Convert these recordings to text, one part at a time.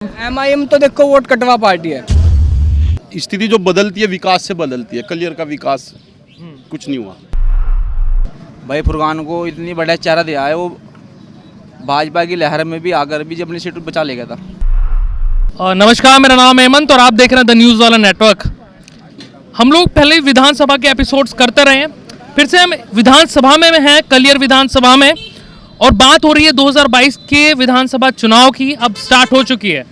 MIM तो देखो vote कटवा पार्टी है। स्थिति जो बदलती है विकास से बदलती है। कलियर का विकास कुछ नहीं हुआ। भाई फुरकान को इतनी बड़ा चारा दिया है, वो भाजपा की लहर में भी आकर भी अपनी सीट बचा लेगा था। नमस्कार, मेरा नाम हेमंत और आप देख रहे हैं द न्यूज़ वाला नेटवर्क। हम लोग पहले विधानसभा के एपिसोड्स करते रहे हैं, फिर से हम विधानसभा में हैं, कलियर विधानसभा में, और बात हो रही है 2022 के विधानसभा चुनाव की। अब स्टार्ट हो चुकी है,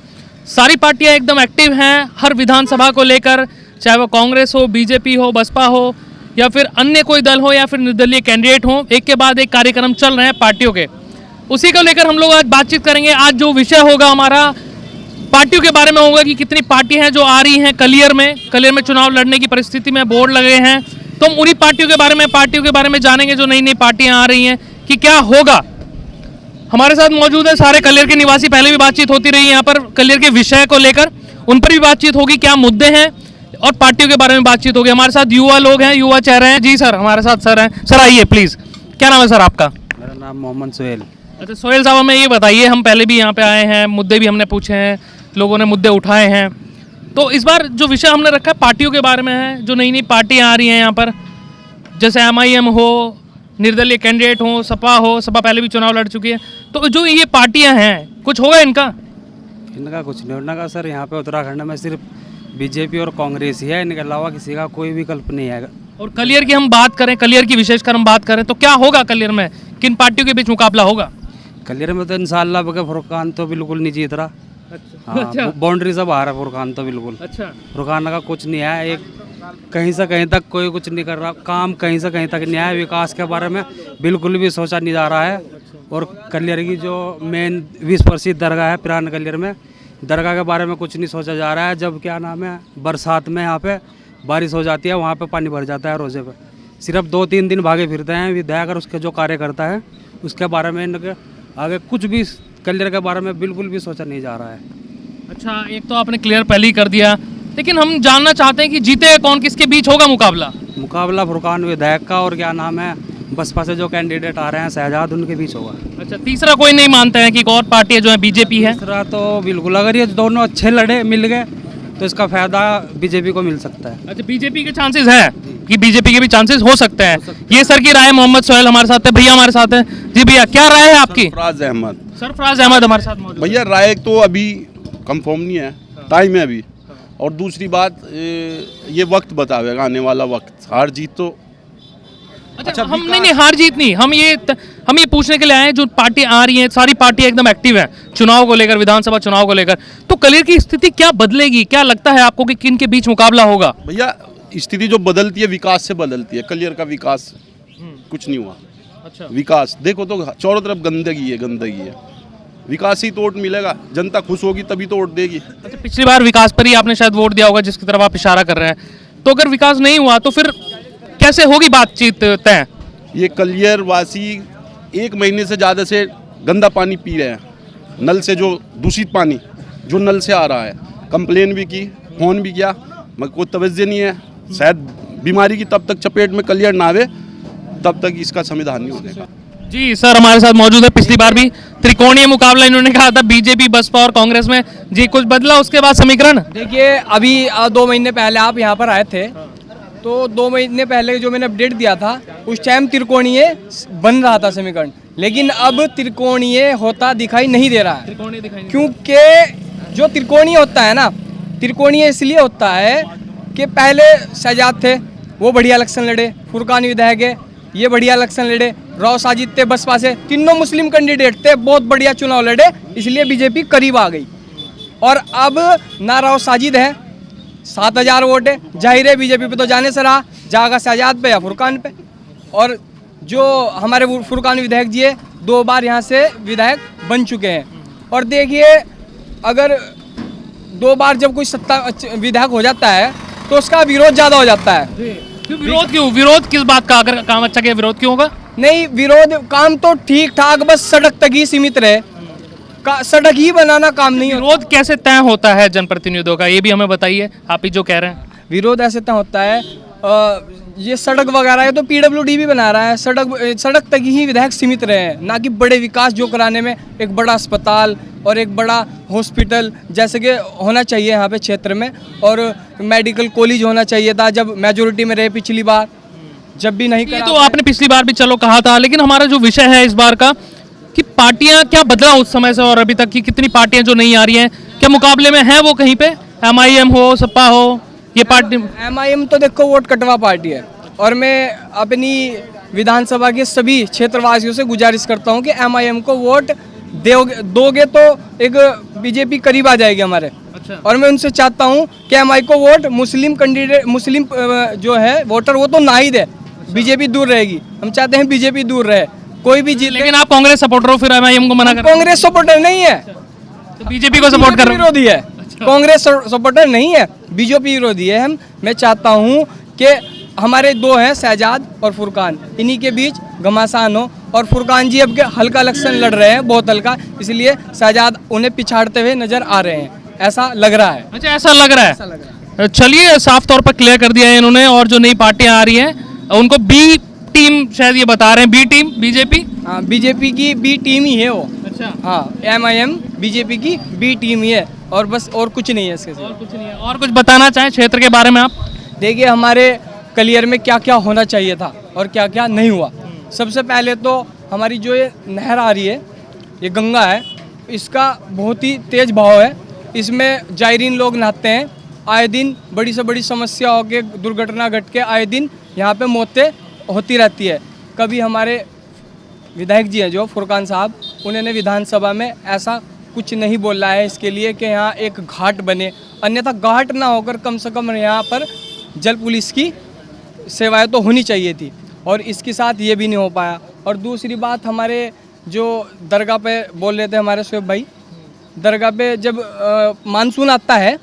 सारी पार्टियां एकदम एक्टिव हैं हर विधानसभा को लेकर, चाहे वो कांग्रेस हो, बीजेपी हो, बसपा हो या फिर अन्य कोई दल हो या फिर निर्दलीय कैंडिडेट हो। एक के बाद एक कार्यक्रम चल रहे हैं पार्टियों के, उसी को लेकर हम लोग आज बातचीत करेंगे। आज जो विषय होगा हमारा पार्टियों के बारे में होगा कि कितनी पार्टियां हैं जो आ रही हैं कलियर में चुनाव लड़ने की परिस्थिति में बोर्ड लगे हैं, तो हम उन्हीं पार्टियों के बारे में जानेंगे जो नई नई पार्टियां आ रही हैं कि क्या होगा। हमारे साथ मौजूद है सारे कलियर के निवासी, पहले भी बातचीत होती रही यहाँ पर कलियर के विषय को लेकर, उन पर भी बातचीत होगी, क्या मुद्दे हैं और पार्टियों के बारे में बातचीत होगी। हमारे साथ युवा लोग हैं, युवा चेहरे हैं। जी सर, हमारे साथ सर हैं। सर आइए प्लीज़, क्या नाम है सर आपका? मेरा नाम मोहम्मद सोहेल। अच्छा सोहेल साहब, हमें ये बताइए, हम पहले भी यहाँ पे आए हैं, मुद्दे भी हमने पूछे हैं, लोगों ने मुद्दे उठाए हैं, तो इस बार जो विषय हमने रखा है पार्टियों के बारे में है। जो नई नई पार्टियाँ आ रही हैं यहाँ पर, जैसे एमआईएम हो, निर्दलीय कैंडिडेट हो, सपा हो, सपा पहले भी चुनाव लड़ चुकी है, तो जो ये पार्टियां हैं कुछ होगा इनका? इनका कुछ नहीं होने का सर। यहाँ पे उत्तराखंड में सिर्फ बीजेपी और कांग्रेस ही है, इनके अलावा किसी का कोई विकल्प नहीं है। और कलियर की हम बात करें, कलियर की विशेषकर हम बात करें तो क्या होगा कलियर में, किन पार्टियों के बीच मुकाबला होगा? कलियर में तो इंशाल्लाह बगैर फुरकान तो बिल्कुल नहीं जीत रहा। हाँ, बाउंड्री से बाहर है फुरकान तो बिल्कुल। अच्छा, फुरकान का कुछ नहीं है, एक कहीं से कहीं तक कोई कुछ नहीं कर रहा, काम कहीं से कहीं तक नहीं है, विकास के बारे में बिल्कुल भी सोचा नहीं जा रहा है। और कलियर की जो मेन विश्व प्रसिद्ध दरगाह है पुराने कलियर में, दरगाह के बारे में कुछ नहीं सोचा जा रहा है। जब क्या नाम है, बरसात में यहाँ पे बारिश हो जाती है, वहाँ पे पानी भर जाता है रोजे पे, सिर्फ 2-3 दिन भागे फिरते हैं विधायक और उसके जो कार्यकर्ता है, उसके बारे में इनके आगे कुछ भी कलियर के बारे में बिल्कुल भी सोचा नहीं जा रहा है। अच्छा, एक तो आपने क्लियर पहले ही कर दिया, लेकिन हम जानना चाहते हैं कि जीते कौन, किसके बीच होगा मुकाबला? फुरकान विधायक का और क्या नाम है बसपा से जो कैंडिडेट आ रहे हैं शहजाद, उनके बीच होगा। अच्छा, तीसरा कोई नहीं मानते हैं कि एक और पार्टी है जो है बीजेपी है? तीसरा तो बिल्कुल, अगर ये दोनों अच्छे लड़े मिल गए तो इसका फायदा बीजेपी को मिल सकता है। अच्छा, बीजेपी के चांसेस है कि बीजेपी के भी चांसेस हो सकते हैं। ये सर की राय। मोहम्मद सोहेल हमारे साथ है, भैया हमारे साथ है। जी भैया, क्या राय है आपकी? सरफराज अहमद हमारे साथ मौजूद। भैया राय तो अभी कंफर्म नहीं है, टाइम है अभी। और दूसरी बात, ये वक्त बतावेगा, आने वाला वक्त। हार जीत तो अच्छा हम नहीं हार जीत नहीं, हम ये पूछने के लिए आए हैं, जो पार्टी आ रही है सारी पार्टियां एकदम एक्टिव हैं चुनाव को लेकर, विधानसभा चुनाव को लेकर, तो कलियर की स्थिति क्या बदलेगी? क्या लगता है आपको कि किन के बीच मुकाबला होगा? भैया स्थिति जो बदलती है विकास से बदलती है। कलियर का विकास कुछ नहीं हुआ। अच्छा, विकास देखो तो चारों तरफ गंदगी है। विकास ही तो वोट मिलेगा, जनता खुश होगी तभी तो वोट देगी। अच्छा, पिछली बार विकास पर ही आपने शायद वोट दिया होगा, जिसकी तरफ आप इशारा कर रहे हैं, तो अगर विकास नहीं हुआ तो फिर कैसे होगी बातचीत तय? ये कलियर वासी 1 महीने से ज़्यादा से गंदा पानी पी रहे हैं, नल से जो दूषित पानी जो नल से आ रहा है। कंप्लेन भी की, फोन भी किया, मगर कोई तवज्जो नहीं है। शायद बीमारी की तब तक चपेट में कलियर ना आवे तब तक इसका समाधान नहीं होगा। जी सर हमारे साथ मौजूद है। पिछली बार भी त्रिकोणीय मुकाबला इन्होंने कहा था, बीजेपी, बसपा और कांग्रेस में। जी, कुछ बदला उसके बाद समीकरण? देखिए अभी 2 महीने पहले आप यहाँ पर आए थे, तो 2 महीने पहले जो मैंने अपडेट दिया था उस टाइम त्रिकोणीय बन रहा था समीकरण, लेकिन अब त्रिकोणीय होता दिखाई नहीं दे रहा है। क्योंकि जो त्रिकोणीय होता है ना, त्रिकोणीय इसलिए होता है कि पहले शहजाद थे, वो बढ़िया इलेक्शन लड़े, फुरकान विधायक है, ये बढ़िया इलेक्शन लड़े, राव साजिद थे बसपा से, तीनों मुस्लिम कैंडिडेट थे, बहुत बढ़िया चुनाव लड़े, इसलिए बीजेपी करीब आ गई। और अब ना राव साजिद है, 7,000 वोट है, जाहिर है बीजेपी पे तो जाने से रहा, जाएगा शहजाद पे या फुरकान पे। और जो हमारे फुरकान विधायक जी है, 2 बार यहाँ से विधायक बन चुके हैं। और देखिए अगर 2 बार जब कोई सत्ता विधायक हो जाता है तो उसका विरोध ज़्यादा हो जाता है। विरोध क्यों? विरोध किस बात का? अगर काम अच्छा किया विरोध क्यों होगा? नहीं, विरोध काम तो ठीक ठाक, बस सड़क तक ही सीमित रहे, सड़क ही बनाना काम नहीं है। विरोध कैसे तय होता है जनप्रतिनिधियों का, ये भी हमें बताइए, आप ही जो कह रहे हैं। विरोध ऐसे तय होता है, ये सड़क वगैरह है तो पीडब्ल्यूडी भी बना रहा है, सड़क तक ही विधायक सीमित रहे हैं, ना कि बड़े विकास जो कराने में एक बड़ा अस्पताल और एक बड़ा हॉस्पिटल जैसे कि होना चाहिए यहाँ पे क्षेत्र में, और मेडिकल कॉलेज होना चाहिए था जब मेजोरिटी में रहे पिछली बार, जब भी नहीं ये करा। तो आपने पिछली बार भी चलो कहा था, लेकिन हमारा जो विषय है इस बार का कि पार्टियां क्या बदला उस समय से और अभी तक की, कितनी पार्टियां जो नहीं आ रही हैं, क्या मुकाबले में है वो कहीं पे, MIM हो, सपा हो, ये पार्टी? MIM तो देखो वोट कटवा पार्टी है, और मैं अपनी विधानसभा के सभी क्षेत्रवासियों से गुजारिश करता हूं कि MIM को वोट दोगे तो एक बीजेपी करीब आ जाएगी हमारे। अच्छा। और मैं उनसे चाहता हूं कि MI को वोट मुस्लिम जो है वोटर वो तो ना ही दे, बीजेपी दूर रहेगी। हम चाहते हैं बीजेपी दूर रहे, कोई भी जीत। लेकिन आप कांग्रेस सपोर्टर हो, फिर MIM को मना कर, कांग्रेस सपोर्टर नहीं है तो बीजेपी को सपोर्ट कर रहे हो? विरोधी है, कांग्रेस सपोर्टर नहीं है, बीजेपी विरोधी है हम। मैं चाहता हूं कि हमारे दो हैं शहजाद और फुरकान, इन्हीं के बीच घमासान हो, और फुरकान जी अब के हल्का इलेक्शन लड़ रहे हैं, बहुत हल्का, इसलिए शहजाद उन्हें पिछाड़ते हुए नजर आ रहे हैं, ऐसा लग रहा है। अच्छा, ऐसा लग रहा है। चलिए, साफ तौर पर क्लियर कर दिया है इन्होंने, और जो नई पार्टियां आ रही हैं उनको बी टीम शायद ये बता रहे हैं, बी टीम बीजेपी। हाँ, बीजेपी की बी टीम ही है वो। अच्छा। हाँ, MIM बीजेपी की बी टीम ही है, और बस और कुछ नहीं है इसके सिवा। और कुछ नहीं है। और कुछ बताना चाहें क्षेत्र के बारे में आप? देखिए हमारे कलियर में क्या क्या होना चाहिए था और क्या क्या नहीं हुआ। सबसे पहले तो हमारी जो ये नहर आ रही है, ये गंगा है, इसका बहुत ही तेज बहाव है, इसमें जायरीन लोग नहाते हैं, आए दिन बड़ी से बड़ी समस्या हो के दुर्घटना घट के आए दिन यहाँ पे मौतें होती रहती है। कभी हमारे विधायक जी हैं जो फुरकान साहब, उन्होंने विधानसभा में ऐसा कुछ नहीं बोला है इसके लिए कि यहाँ एक घाट बने, अन्यथा घाट ना होकर कम से कम यहाँ पर जल पुलिस की सेवाएं तो होनी चाहिए थी, और इसके साथ ये भी नहीं हो पाया। और दूसरी बात, हमारे जो दरगाह पे बोल रहे थे हमारे शोएब भाई, दरगाह पे जब मानसून आता है,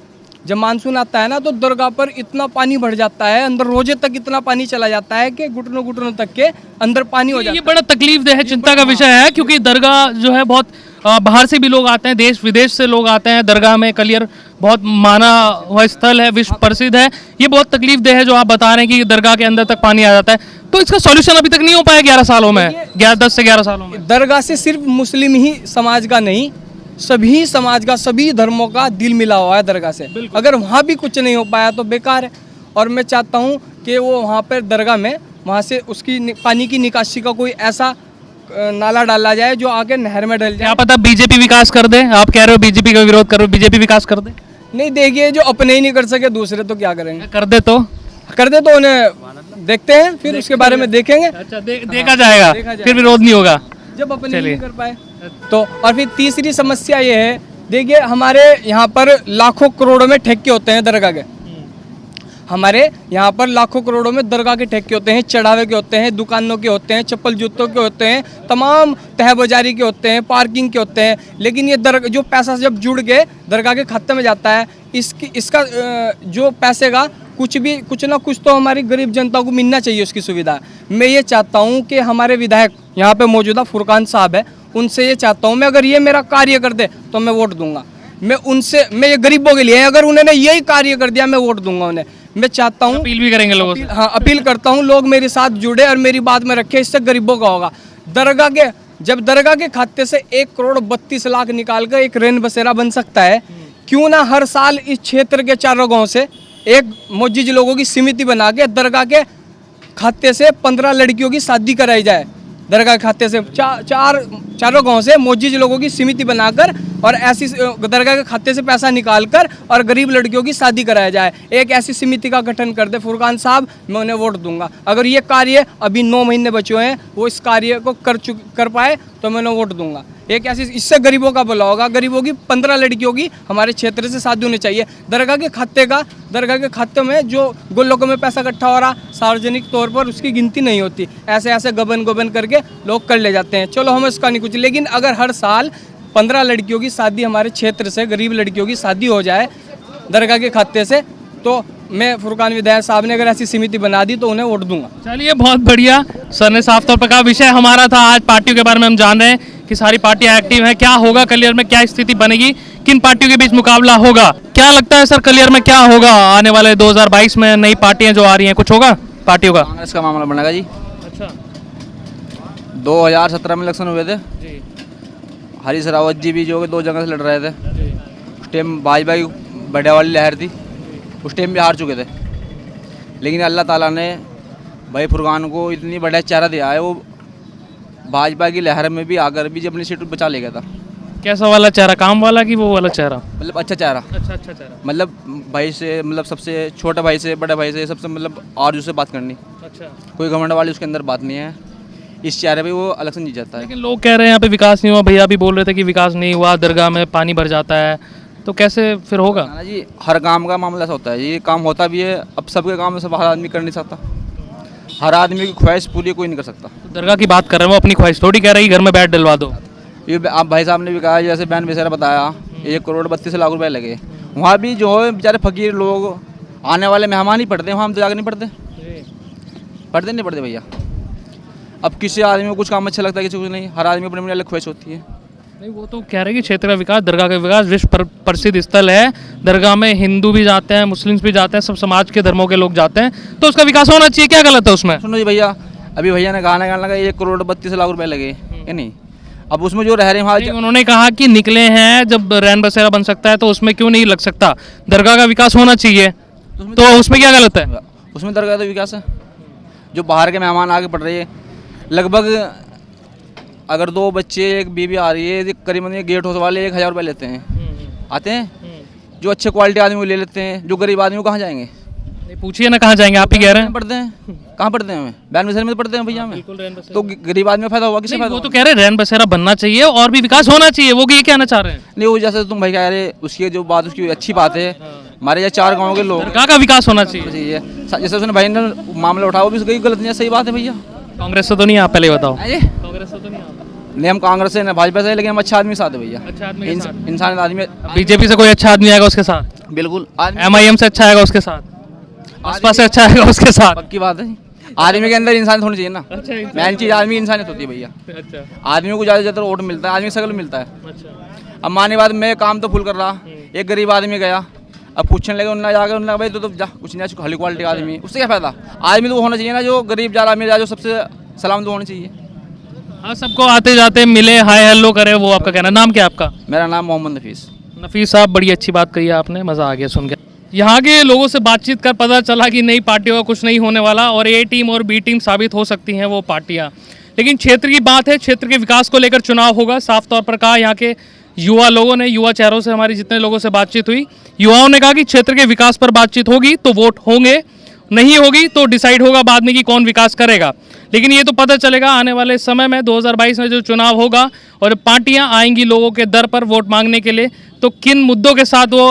जब मानसून आता है ना, तो दरगाह पर इतना पानी बढ़ जाता है, अंदर रोजे तक इतना पानी चला जाता है कि घुटनों घुटनों तक के अंदर पानी हो जाता ये बड़ा तकलीफदेह है, चिंता का विषय है, क्योंकि दरगाह जो है बहुत बाहर से भी लोग आते हैं, देश विदेश से लोग आते हैं दरगाह में। कलियर बहुत माना हुआ स्थल है, विश्व प्रसिद्ध है। ये बहुत तकलीफदेह है जो आप बता रहे हैं कि दरगाह के अंदर तक पानी आ जाता है, तो इसका सॉल्यूशन अभी तक नहीं हो पाया 11 सालों में, 10 से 11 सालों में। दरगाह से सिर्फ मुस्लिम ही समाज का नहीं, सभी समाज का, सभी धर्मों का दिल मिला हुआ है दरगाह से। अगर वहाँ भी कुछ नहीं हो पाया तो बेकार है। और मैं चाहता हूँ कि वो वहाँ पर दरगाह में, वहाँ से उसकी पानी की निकासी का कोई ऐसा नाला डाला जाए जो आके नहर में डल जाए। क्या पता बीजेपी विकास कर दे, आप कह रहे हो बीजेपी का विरोध कर रहे हो, बीजेपी विकास कर दे? नहीं, देखिए जो अपने ही नहीं कर सके दूसरे तो क्या करेंगे। कर दे तो उन्हें देखते हैं, फिर उसके बारे में देखेंगे। अच्छा, देखा जाएगा, फिर विरोध नहीं होगा जब अपने नहीं कर पाए तो। और फिर तीसरी समस्या ये है, देखिए हमारे यहाँ पर लाखों करोड़ों में ठेके होते हैं दरगाह के, हमारे यहाँ पर लाखों करोड़ों में दरगाह के ठेके होते हैं, चढ़ावे के होते हैं, दुकानों के होते हैं, चप्पल जूतों के होते हैं, तमाम तहबाजारी के होते हैं, पार्किंग के होते हैं। लेकिन ये जो पैसा जब जुड़ के दरगाह के खाते में जाता है, इसका जो पैसे का कुछ ना कुछ तो हमारी गरीब जनता को मिलना चाहिए, उसकी सुविधा। मैं ये चाहता हूँ कि हमारे विधायक यहाँ पे मौजूदा फुरकान साहब है, उनसे ये चाहता हूँ, मैं अगर ये मेरा कार्य कर दे तो मैं वोट दूंगा। मैं ये गरीबों के लिए, अगर उन्होंने यही कार्य कर दिया मैं वोट दूंगा उन्हें। मैं चाहता हूँ, अपील भी करेंगे लोगों से। हाँ, अपील करता हूँ लोग मेरे साथ जुड़े और मेरी बात में रखे, इससे गरीबों का होगा। जब दरगाह के खाते से 1,32,00,000 निकाल कर एक रेन बसेरा बन सकता है, क्यों ना हर साल इस क्षेत्र के चारों गांव से एक मोजिज लोगों की समिति बना के दरगाह के खाते से 15 लड़कियों की शादी कराई जाए। दरगाह खाते से चारों गांव से मोजिज लोगों की समिति बनाकर और ऐसी दरगाह के खाते से पैसा निकालकर और गरीब लड़कियों की शादी कराया जाए। एक ऐसी समिति का गठन कर दे फुरकान साहब, मैं उन्हें वोट दूंगा। अगर ये कार्य, अभी 9 महीने बचे हुए हैं, वो इस कार्य को कर पाए तो मैं उन्हें वोट दूंगा। एक ऐसी, इससे गरीबों का भला होगा। गरीबों की 15 लड़कियों की हमारे क्षेत्र से शादी होनी चाहिए। दरगाह के खाते में जो गुल्लकों में पैसा इकट्ठा हो रहा, सार्वजनिक तौर पर उसकी गिनती नहीं होती, ऐसे गबन करके लोग कर ले जाते हैं। चलो हम इसका नहीं कुछ, लेकिन अगर हर साल 15 लड़कियों की शादी हमारे क्षेत्र से, गरीब लड़कियों की शादी हो जाए दरगाह के खाते से, तो मैं फुरकान विधायक साहब ने अगर ऐसी समिति बना दी तो उन्हें वोट दूंगा। चलिए, बहुत बढ़िया, सर ने साफ तौर पर कहा। विषय हमारा था आज, पार्टियों के बारे में हम जान रहे हैं कि सारी पार्टियां एक्टिव हैं। क्या होगा कलियर में, क्या स्थिति बनेगी, किन पार्टियों के बीच मुकाबला होगा, क्या लगता है सर कलियर में क्या होगा आने वाले 2022 में? नई पार्टियां जो आ रही हैं, कुछ होगा? पार्टियों का? कांग्रेस का मामला बनेगा जी। अच्छा 2017 में इलेक्शन हुए थे, जी हरीश रावत जी भी जो कि 2 जगह से लड़ रहे थे। जी उस टाइम भाजपा की बढ़िया वाली लहर थी, उस टाइम भी हार चुके थे। लेकिन अल्लाह ताला ने भाई फुरकान को इतनी बढ़िया चेहरा दिया है, वो भाजपा की लहर में भी आकर भी अपनी सीट बचा ले गया था। कैसा वाला चेहरा, काम वाला कि वो वाला चेहरा? मतलब अच्छा चेहरा, अच्छा चेहरा। मतलब भाई से, मतलब सबसे छोटे भाई से, बड़े भाई से, सबसे मतलब आरजू से बात करनी, अच्छा कोई घमंड वाली उसके अंदर बात नहीं है। इस चेहरे पे वो इलेक्शन जीत जाता है। लेकिन लोग कह रहे हैं यहाँ पे विकास नहीं हुआ, भैया भी बोल रहे थे कि विकास नहीं हुआ, दरगाह में पानी भर जाता है, तो कैसे फिर होगा? ना जी, हर काम का मामला ऐसा होता है, ये काम होता भी है। अब सबके काम में सब हर आदमी कर नहीं सकता, हर आदमी की ख्वाहिश पूरी कोई नहीं कर सकता। दरगाह की बात कर रहे हैं, वो अपनी ख्वाहिश थोड़ी कह रही है घर में बैठ डलवा दो। ये आप भाई साहब ने भी कहा, जैसे बहन बेचारा बताया 1,32,00,000 रुपए लगे। वहाँ भी जो है बेचारे फकीर लोग, आने वाले मेहमान ही पढ़ते हैं वहाँ, हम तो जाकर नहीं पढ़ते, पढ़ते नहीं पढ़ते भैया। अब किसी आदमी को कुछ काम अच्छा लगता है, किसी को नहीं, हर आदमी अपनी अपनी अलग ख्वाहिश होती है। नहीं वो तो कह रहे हैं कि क्षेत्र का विकास, दरगाह का विकास, विश्व प्रसिद्ध स्थल है, दरगाह में हिंदू भी जाते हैं, मुस्लिम्स भी जाते हैं, सब समाज के धर्मों के लोग जाते हैं, तो उसका विकास होना चाहिए, क्या गलत है उसमें? सुनो जी भैया, अभी भैया ने गाना गाने लगा 1,32,00,000 रुपए लगे, या नहीं? अब उसमें जो रह रहे हैं नहीं, वहाँ, उन्होंने कहा कि निकले हैं, जब रैन बसेरा बन सकता है तो उसमें क्यों नहीं लग सकता, दरगाह का विकास होना चाहिए, तो उसमें क्या गलत है? उसमें दरगाह तो विकास है। जो बाहर के मेहमान आके पढ़ रहे हैं, लगभग अगर 2 बच्चे, एक बीवी आ रही है, करीबन ये गेट हाउस वाले 1,000 रुपये लेते हैं, आते हैं। जो अच्छे क्वालिटी आदमी वो ले लेते हैं, जो गरीब आदमी वो कहाँ जाएंगे? नहीं पूछिए ना, कहाँ जाएंगे, आप ही कह रहे हैं। पढ़ते हैं, कहाँ पढ़ते हैं? हमें बैन में तो पढ़ते हैं भैया हमें, तो गरीब आदमी में फायदा होगा, किसे नहीं, फायदा वो तो होगा? कह रहे हैं रैन बसेरा बनना चाहिए और भी विकास होना चाहिए, वो ये कहना चाह रहे हैं। नहीं, वो जैसे तुम भाई कह रहे, उसकी जो बात, उसकी अच्छी बात है। हमारे यहाँ 4 गाँव के लोग दरगाह का विकास होना चाहिए। चाहिए, जैसे उसने भाई ने मामला उठाया, वो भी उसकी गलत नहीं है, सही बात है भैया। कांग्रेस से तो नहीं, आप पहले बताओ। हैं जी? कांग्रेस से तो नहीं आप? नहीं, हम कांग्रेस से, ना भाजपा से, लेकिन हम अच्छा आदमी साथ है भैया। अच्छा आदमी के साथ। इंसान आदमी, बीजेपी से कोई अच्छा आदमी आएगा उसके साथ, बिल्कुल MIM से अच्छा आएगा उसके साथ, आसपा से अच्छा आएगा उसके साथ। पक्की बात है। आदमी के अंदर इंसानियत होनी चाहिए ना, अच्छा मेन चीज आदमी की इंसानियत होती है भैया। अच्छा आदमी को ज़्यादा से ज़्यादा वोट मिलता है, आदमी की शकल मिलता है। अच्छा अब माने बात, मैं काम तो फुल कर रहा, एक गरीब आदमी गया, अब पूछने लगे उन्होंने जाकर, उन्होंने भाई तो जा कुछ नहीं, हली क्वालिटी आदमी, उससे क्या फायदा? आदमी तो वो होना चाहिए ना जो गरीब जा अमीर जा, जो सबसे सलाम तो होनी चाहिए। हाँ, सबको आते जाते मिले, हाय हेलो करे, वो आपका कहना। नाम क्या है आपका? मेरा नाम मोहम्मद नफीस। नफीस साहब, बड़ी अच्छी बात कही है आपने, मज़ा आ गया सुन के। यहाँ के लोगों से बातचीत कर पता चला कि नई पार्टियों का कुछ नहीं होने वाला, और A टीम और B टीम साबित हो सकती हैं वो पार्टियाँ। लेकिन क्षेत्र की बात है, क्षेत्र के विकास को लेकर चुनाव होगा, साफ तौर पर कहा यहाँ के युवा लोगों ने, युवा चेहरों से हमारी जितने लोगों से बातचीत हुई, युवाओं ने कहा कि क्षेत्र के विकास पर बातचीत होगी तो वोट होंगे, नहीं होगी तो डिसाइड होगा बाद में कि कौन विकास करेगा। लेकिन ये तो पता चलेगा आने वाले समय में, 2022 में जो चुनाव होगा और पार्टियां आएंगी लोगों के दर पर वोट मांगने के लिए, तो किन मुद्दों के साथ वो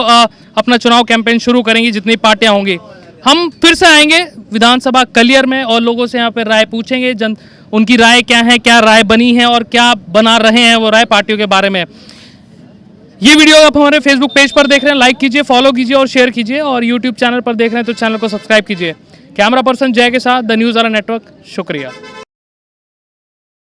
अपना चुनाव कैंपेन शुरू करेंगी जितनी पार्टियां होंगी। हम फिर से आएंगे विधानसभा कलियर में और लोगों से यहाँ पर राय पूछेंगे, उनकी राय क्या है, क्या राय बनी है और क्या बना रहे हैं वो राय पार्टियों के बारे में। ये वीडियो आप हमारे फेसबुक पेज पर देख रहे हैं, लाइक कीजिए, फॉलो कीजिए और शेयर कीजिए, और यूट्यूब चैनल पर देख रहे हैं तो चैनल को सब्सक्राइब कीजिए। कैमरा पर्सन जय के साथ द न्यूज़ वाला नेटवर्क, शुक्रिया।